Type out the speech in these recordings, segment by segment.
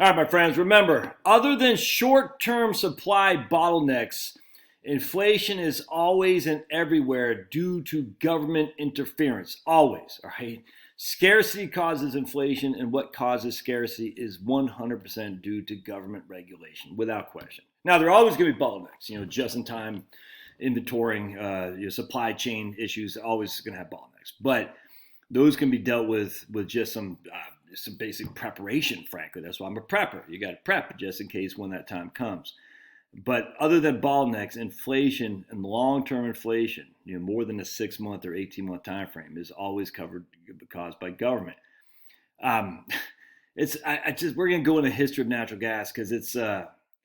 All right, my friends, remember, other than short-term supply bottlenecks, inflation is always and everywhere due to government interference. Always, all right? Scarcity causes inflation, and what causes scarcity is 100% due to government regulation, without question. Now, there are always going to be bottlenecks, just-in-time inventorying, supply chain issues, always going to have bottlenecks. But those can be dealt with just some basic preparation, frankly. That's why I'm a prepper. You got to prep just in case when that time comes. But other than bottlenecks, inflation and long-term inflation, more than a 6-month or 18-month time frame, is always caused by government. Um, we're gonna go into the history of natural gas because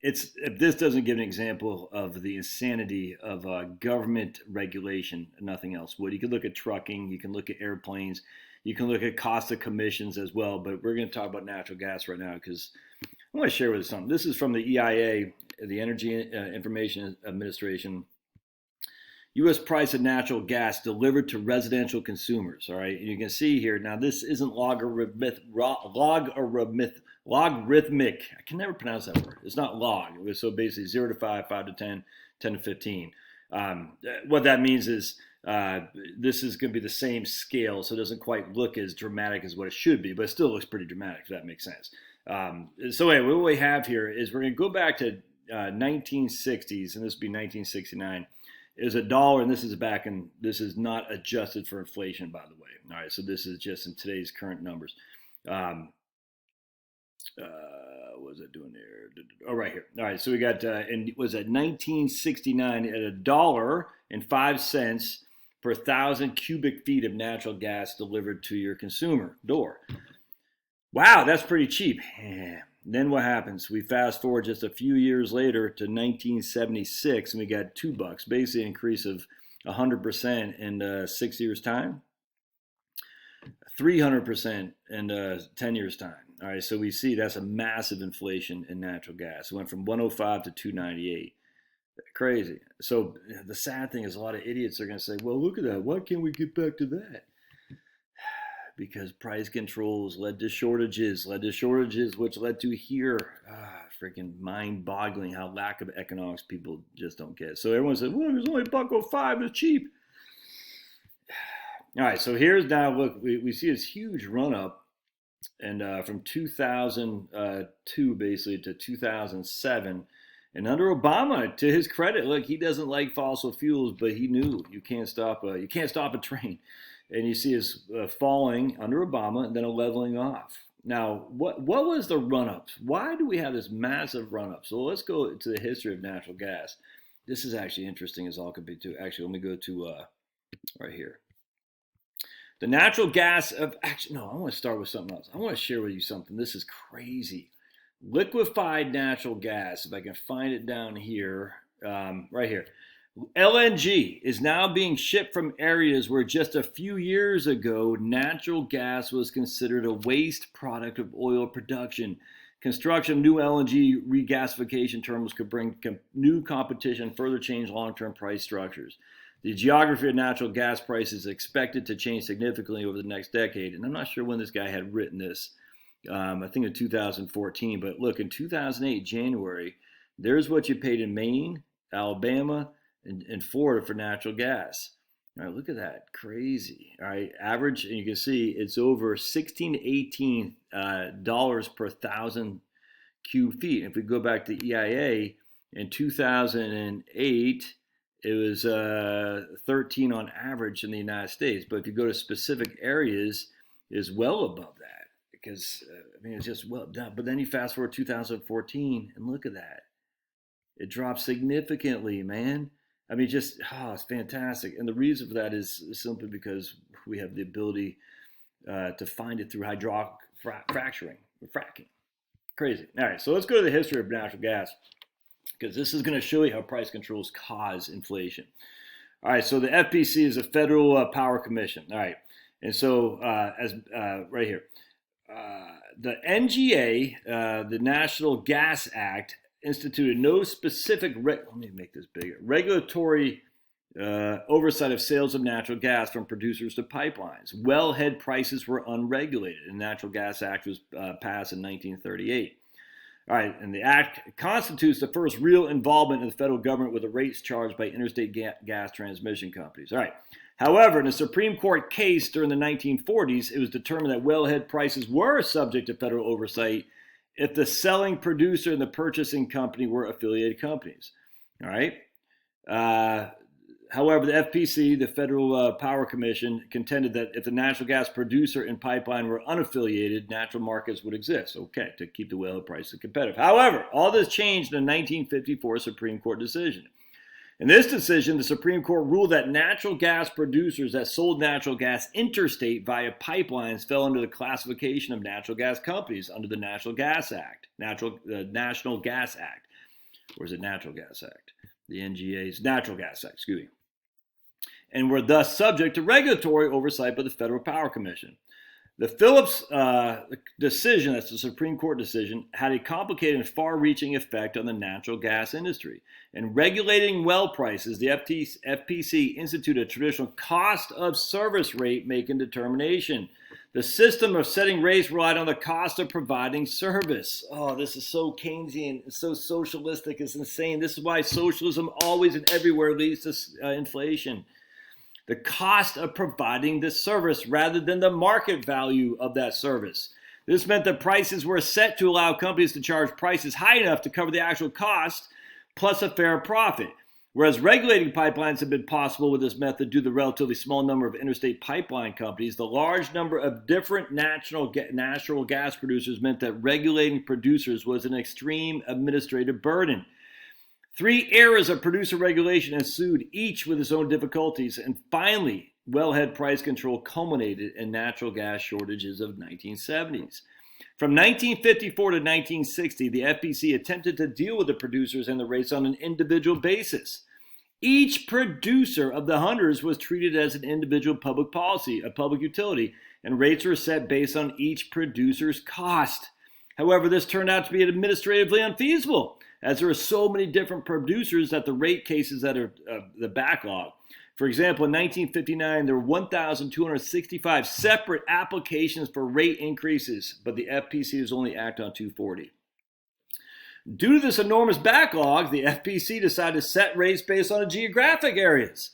if this doesn't give an example of the insanity of government regulation, nothing else would. You can look at trucking, you can look at airplanes, you can look at cost of commissions as well. But we're going to talk about natural gas right now because I want to share with you something. This is from the EIA, the Energy Information Administration. U.S. price of natural gas delivered to residential consumers. All right, and you can see here now. This isn't logarithmic. I can never pronounce that word. It's not log. So basically, 0 to 5, 5 to 10, 10 to 15. What that means is this is going to be the same scale, so it doesn't quite look as dramatic as what it should be, but it still looks pretty dramatic. If that makes sense. So anyway, what we have here is we're going to go back to 1960s, and this would be 1969. Is $1, and this is not adjusted for inflation, by the way. All right, so this is just in today's current numbers. What was it doing there? Oh, right here. All right, so we got, and it was at 1969 at $1.05 per 1,000 cubic feet of natural gas delivered to your consumer door. Wow, that's pretty cheap. Then what happens? We fast forward just a few years later to 1976, and we got $2, basically an increase of 100% in 6 years' time, 300% in 10 years' time. All right, so we see that's a massive inflation in natural gas. It went from 105 to 298. Crazy. So the sad thing is a lot of idiots are going to say, well, look at that. Why can't we get back to that? Because price controls led to shortages, which led to here. Freaking mind-boggling how lack of economics people just don't get. So everyone says, well, there's only $1.05, it's cheap. All right, so here's now, look, we see this huge run-up, and from 2002 basically to 2007. And under Obama, to his credit, look, he doesn't like fossil fuels, but he knew you can't stop a train. And you see us falling under Obama and then a leveling off. Now, what was the run-up? Why do we have this massive run-up? So let's go to the history of natural gas. This is actually interesting as all could be too. Actually, let me go to right here. The natural gas of, actually, no, I want to start with something else. I want to share with you something. This is crazy. Liquefied natural gas, if I can find it down here, right here. LNG is now being shipped from areas where just a few years ago natural gas was considered a waste product of oil production. Construction of new LNG regasification terminals could bring new competition, further change long-term price structures. The geography of natural gas prices is expected to change significantly over the next decade, and I'm not sure when this guy had written this. I think in 2014, but look, in 2008, January, there's what you paid in Maine, Alabama, and Florida for natural gas. All right, look at that, crazy. All right, average, and you can see it's over 16 to 18 dollars per 1,000 cube feet. If we go back to EIA in 2008, it was 13 on average in the United States. But if you go to specific areas, is well above that because it's just well done. But then you fast forward 2014, and look at that, it dropped significantly, man. It's fantastic. And the reason for that is simply because we have the ability to find it through hydraulic fracturing, fracking. Crazy. All right, so let's go to the history of natural gas because this is going to show you how price controls cause inflation. All right, so the FPC is a Federal Power Commission. All right, and so right here, the NGA, the National Gas Act, instituted no specific let me make this bigger regulatory oversight of sales of natural gas from producers to pipelines. Wellhead prices were unregulated, and the Natural Gas Act was passed in 1938. All right, and the act constitutes the first real involvement in the federal government with the rates charged by interstate gas transmission companies. All right. However, in a Supreme Court case during the 1940s, it was determined that wellhead prices were subject to federal oversight if the selling producer and the purchasing company were affiliated companies. All right. However, the FPC, the Federal Power Commission, contended that if the natural gas producer and pipeline were unaffiliated, natural markets would exist, okay, to keep the wellhead prices competitive. However, all this changed in a 1954 Supreme Court decision. In this decision, the Supreme Court ruled that natural gas producers that sold natural gas interstate via pipelines fell under the classification of natural gas companies under the National Gas Act, National Gas Act, or is it Natural Gas Act? The NGA's Natural Gas Act, excuse me, and were thus subject to regulatory oversight by the Federal Power Commission. The Phillips decision, that's the Supreme Court decision, had a complicated and far-reaching effect on the natural gas industry. In regulating well prices, the FPC instituted a traditional cost of service rate making determination. The system of setting rates relied on the cost of providing service. Oh, this is so Keynesian, so socialistic, it's insane. This is why socialism always and everywhere leads to inflation. The cost of providing the service rather than the market value of that service. This meant that prices were set to allow companies to charge prices high enough to cover the actual cost plus a fair profit. Whereas regulating pipelines have been possible with this method due to the relatively small number of interstate pipeline companies, the large number of different natural gas producers meant that regulating producers was an extreme administrative burden. 3 eras of producer regulation ensued, each with its own difficulties, and finally, wellhead price control culminated in natural gas shortages of the 1970s. From 1954 to 1960, the FPC attempted to deal with the producers and the rates on an individual basis. Each producer of the hundreds was treated as an individual public policy, a public utility, and rates were set based on each producer's cost. However, this turned out to be administratively unfeasible, as there are so many different producers that the rate cases that are the backlog. For example, in 1959, there were 1,265 separate applications for rate increases, but the FPC was only acting on 240. Due to this enormous backlog, the FPC decided to set rates based on the geographic areas.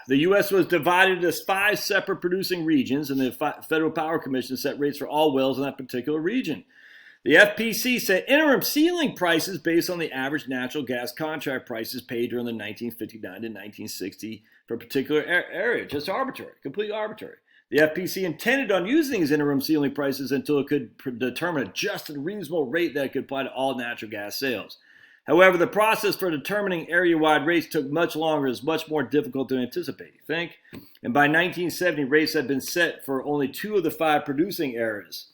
The U.S. was divided into 5 separate producing regions, and the Federal Power Commission set rates for all wells in that particular region. The FPC set interim ceiling prices based on the average natural gas contract prices paid during the 1959 to 1960 for a particular area. Just arbitrary, completely arbitrary. The FPC intended on using these interim ceiling prices until it could determine a just and reasonable rate that could apply to all natural gas sales. However, the process for determining area-wide rates took much longer and is much more difficult to anticipate, you think? And by 1970, rates had been set for only 2 of the 5 producing areas,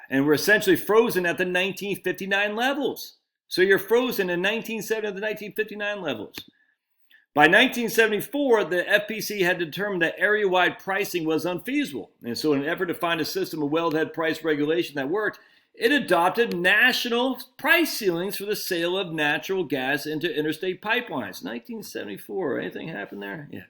and were essentially frozen at the 1959 levels. So you're frozen in 1970 at the 1959 levels. By 1974, the FPC had determined that area-wide pricing was unfeasible. And so in an effort to find a system of wellhead price regulation that worked, it adopted national price ceilings for the sale of natural gas into interstate pipelines. 1974, anything happened there? Yeah.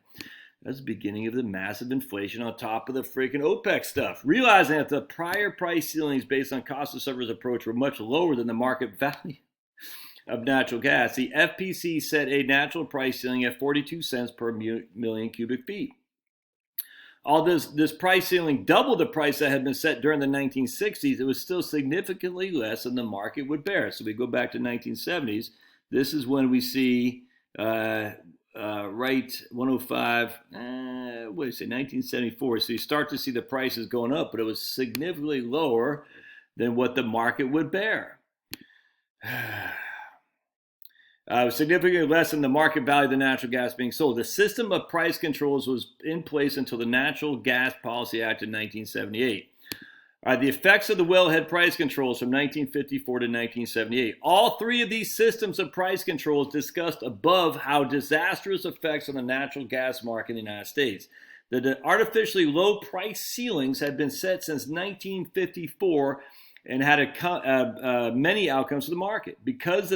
That's the beginning of the massive inflation on top of the freaking OPEC stuff. Realizing that the prior price ceilings based on cost of service approach were much lower than the market value of natural gas, the FPC set a natural price ceiling at 42 cents per million cubic feet. Although this price ceiling doubled the price that had been set during the 1960s, it was still significantly less than the market would bear. So we go back to 1970s. This is when we see right 105, what did I say, 1974. So you start to see the prices going up, but it was significantly lower than what the market would bear. Significantly less than the market value of the natural gas being sold. The system of price controls was in place until the Natural Gas Policy Act in 1978. The effects of the wellhead price controls from 1954 to 1978. All 3 of these systems of price controls discussed above how disastrous effects on the natural gas market in the United States. The artificially low price ceilings had been set since 1954 and had many outcomes to the market. Because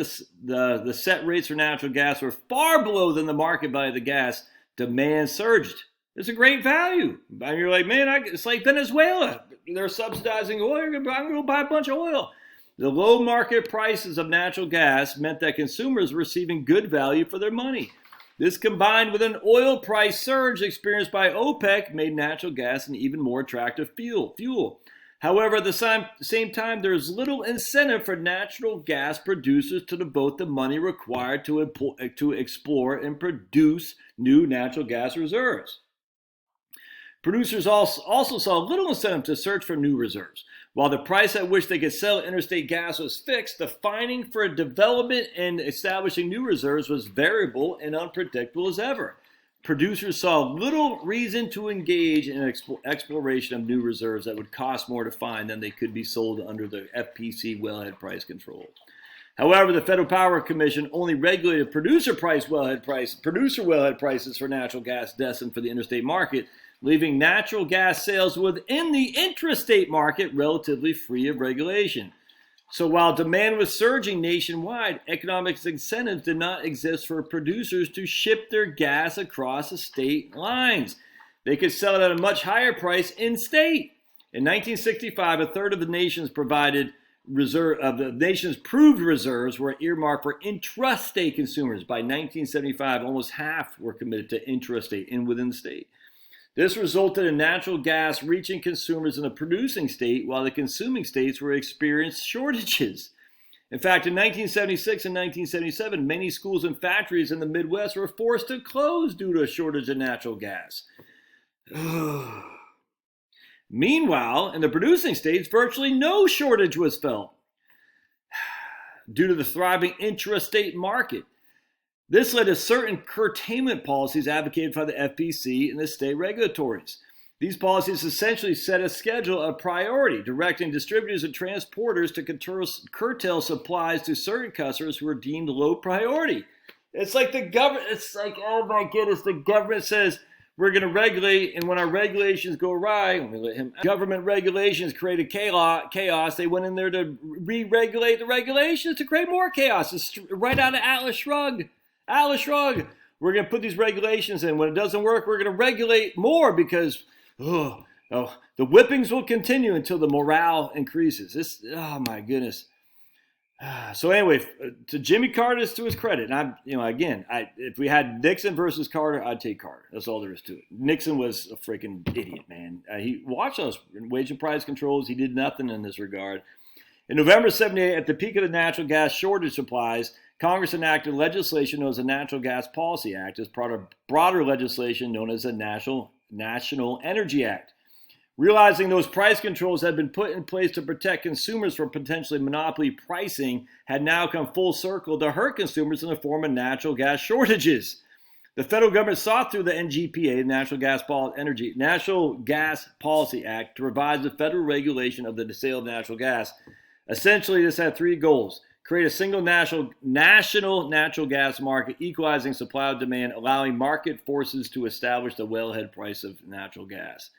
the set rates for natural gas were far below than the market value of the gas, demand surged. It's a great value. And you're like, man, it's like Venezuela. They're subsidizing oil. I'm going to go buy a bunch of oil. The low market prices of natural gas meant that consumers were receiving good value for their money. This, combined with an oil price surge experienced by OPEC, made natural gas an even more attractive fuel. However, at the same time, there is little incentive for natural gas producers to devote the money required to explore and produce new natural gas reserves. Producers also saw little incentive to search for new reserves. While the price at which they could sell interstate gas was fixed, the finding for development and establishing new reserves was variable and unpredictable as ever. Producers saw little reason to engage in exploration of new reserves that would cost more to find than they could be sold under the FPC wellhead price control. However, the Federal Power Commission only regulated producer wellhead prices for natural gas destined for the interstate market, leaving natural gas sales within the intrastate market relatively free of regulation. So while demand was surging nationwide, economic incentives did not exist for producers to ship their gas across the state lines. They could sell it at a much higher price in state. In 1965, a third of the nation's proved reserves were earmarked for intrastate consumers. By 1975, almost half were committed to intrastate and within the state. This resulted in natural gas reaching consumers in the producing state while the consuming states were experiencing shortages. In fact, in 1976 and 1977, many schools and factories in the Midwest were forced to close due to a shortage of natural gas. Meanwhile, in the producing states, virtually no shortage was felt due to the thriving intrastate market. This led to certain curtailment policies advocated by the FPC and the state regulators. These policies essentially set a schedule of priority, directing distributors and transporters to curtail supplies to certain customers who were deemed low priority. It's like the government, oh my goodness, the government says we're going to regulate, and when our regulations go awry, government regulations created chaos. They went in there to re-regulate the regulations to create more chaos. It's right out of Atlas Shrugged. We're going to put these regulations in. When it doesn't work, we're going to regulate more because the whippings will continue until the morale increases. Oh my goodness. So anyway, to Jimmy Carter's, to his credit, and if we had Nixon versus Carter, I'd take Carter. That's all there is to it. Nixon was a freaking idiot, man. He watched those wage and price controls. He did nothing in this regard. In November 1978, at the peak of the natural gas shortage supplies, Congress enacted legislation known as the Natural Gas Policy Act as part of broader legislation known as the National Energy Act. Realizing those price controls had been put in place to protect consumers from potentially monopoly pricing had now come full circle to hurt consumers in the form of natural gas shortages. The federal government sought through the NGPA, National Gas Policy Act, to revise the federal regulation of the sale of natural gas. Essentially, this had three goals: create a single national natural gas market, equalizing supply and demand, allowing market forces to establish the wellhead price of natural gas.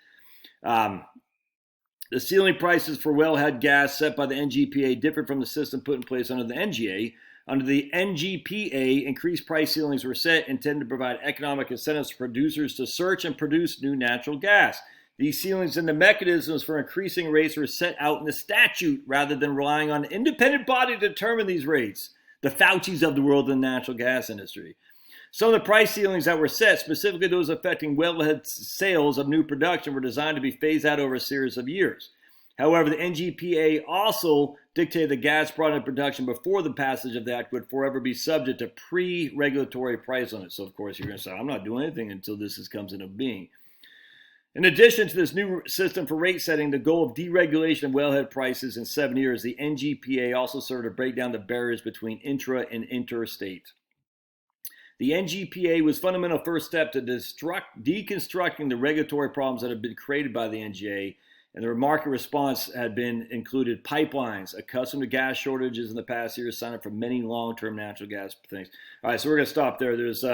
The ceiling prices for wellhead gas set by the NGPA differed from the system put in place under the NGA. Under the NGPA, increased price ceilings were set intended to provide economic incentives for producers to search and produce new natural gas. These ceilings and the mechanisms for increasing rates were set out in the statute rather than relying on an independent body to determine these rates, the Faucis of the world in the natural gas industry. Some of the price ceilings that were set, specifically those affecting wellhead sales of new production, were designed to be phased out over a series of years. However, the NGPA also dictated that gas brought into production before the passage of the act would forever be subject to pre-regulatory price limits. So, of course, you're going to say, I'm not doing anything until this comes into being. In addition to this new system for rate setting, the goal of deregulation of wellhead prices in 7 years, the NGPA also served to break down the barriers between intra and interstate. The NGPA was a fundamental first step to deconstructing the regulatory problems that had been created by the NGA, and the market response had been included pipelines, accustomed to gas shortages in the past years, signed up for many long-term natural gas things. All right, so we're going to stop there. There's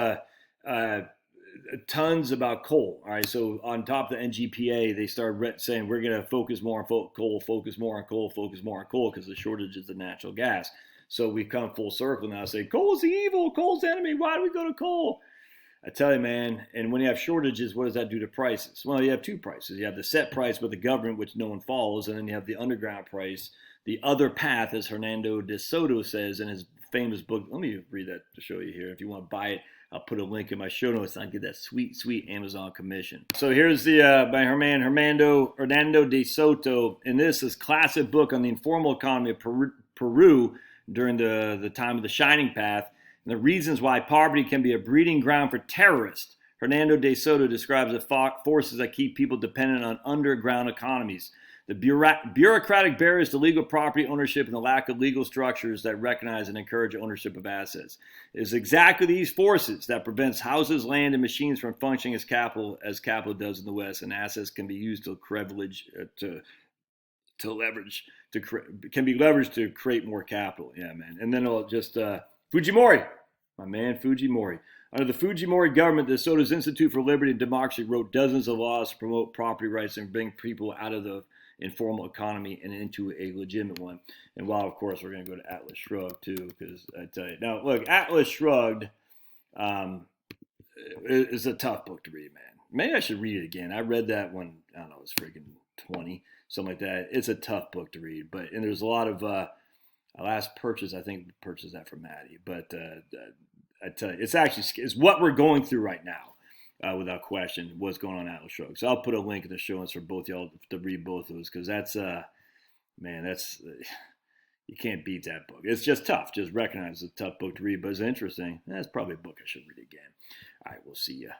tons about coal. All right, so on top of the NGPA, they started saying we're going to focus more on coal, focus more on coal because the shortage is the natural gas. So we've come full circle now, say coal's the evil, coal's the enemy. Why do we go to coal? I tell you, man, and when you have shortages, what does that do to prices? Well, you have two prices. You have the set price by the government, which no one follows, and then you have the underground price The other path, as Hernando de Soto says in his famous book. Let me read that to show you here. If you want to buy it, I'll put a link in my show notes and I'll get that sweet, sweet Amazon commission. So here's the by Hernando de Soto. And this is classic book on the informal economy of Peru during the time of the Shining Path and the reasons why poverty can be a breeding ground for terrorists. Hernando de Soto describes the forces that keep people dependent on underground economies. The bureaucratic barriers to legal property ownership and the lack of legal structures that recognize and encourage ownership of assets. It is exactly these forces that prevents houses, land, and machines from functioning as capital does in the West, and assets can be used to leveraged to create more capital. Yeah, man. And then it'll just Fujimori, my man Fujimori. Under the Fujimori government, the Soto's Institute for Liberty and Democracy wrote dozens of laws to promote property rights and bring people out of the informal economy and into a legitimate one. And while, of course, we're going to go to Atlas Shrugged, too, because I tell you. Now, look, Atlas Shrugged is a tough book to read, man. Maybe I should read it again. I read that when, I don't know, it was freaking 20, something like that. It's a tough book to read. And there's a lot of, I purchased that from Maddie. But I tell you, it's what we're going through right now. Without question, what's going on Atlas Shrugged. So I'll put a link in the show notes for both y'all to read both of those because that's you can't beat that book. It's just tough. Just recognize it's a tough book to read, but it's interesting. That's probably a book I should read again. All right, we'll see ya.